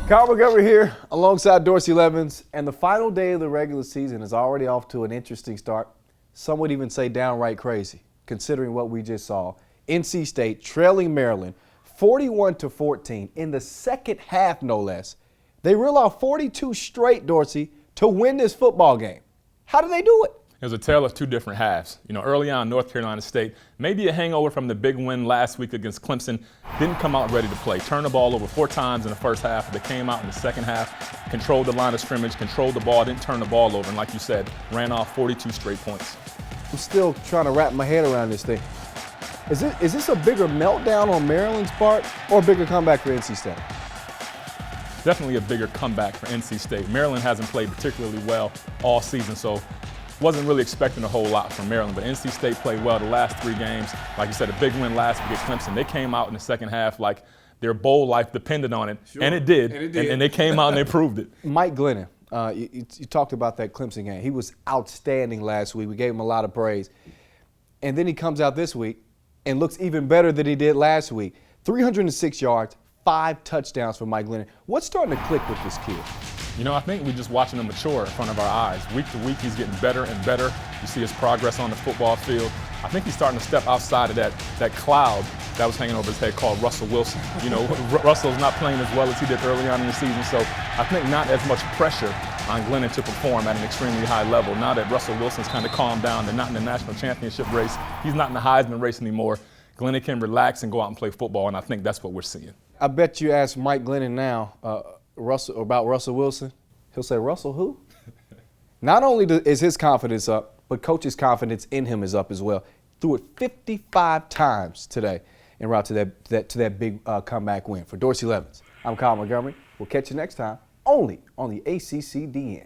Kyle Montgomery here alongside Dorsey Levens, and the final day of the regular season is already off to an interesting start. Some would even say downright crazy, considering what we just saw. NC State trailing Maryland 41-14 in the second half, no less. They reel out 42 straight, Dorsey, to win this football game. How did they do it? It was a tale of two different halves. Early on, North Carolina State, maybe a hangover from the big win last week against Clemson, didn't come out ready to play. Turned the ball over 4 times in the first half. They came out in the second half, controlled the line of scrimmage, controlled the ball, didn't turn the ball over, and like you said, ran off 42 straight points. I'm still trying to wrap my head around this thing. Is this a bigger meltdown on Maryland's part or a bigger comeback for NC State? Definitely a bigger comeback for NC State. Maryland hasn't played particularly well all season, so wasn't really expecting a whole lot from Maryland, but NC State played well the last 3 games. Like you said, a big win last week at Clemson. They came out in the second half like their bowl life depended on it, sure. and it did. And they came out and they proved it. Mike Glennon, you talked about that Clemson game. He was outstanding last week. We gave him a lot of praise. And then he comes out this week and looks even better than he did last week. 306 yards, 5 touchdowns for Mike Glennon. What's starting to click with this kid? I think we're just watching him mature in front of our eyes. Week to week, he's getting better and better. You see his progress on the football field. I think he's starting to step outside of that cloud that was hanging over his head called Russell Wilson. Russell's not playing as well as he did early on in the season, so I think not as much pressure on Glennon to perform at an extremely high level. Now that Russell Wilson's kind of calmed down, they're not in the national championship race, he's not in the Heisman race anymore. Glennon can relax and go out and play football, and I think that's what we're seeing. I bet you ask Mike Glennon now about Russell Wilson, he'll say, Russell who? Not only is his confidence up, but coach's confidence in him is up as well. Threw it 55 times today en route to that big comeback win. For Dorsey Levens, I'm Kyle Montgomery. We'll catch you next time, only on the ACC DN.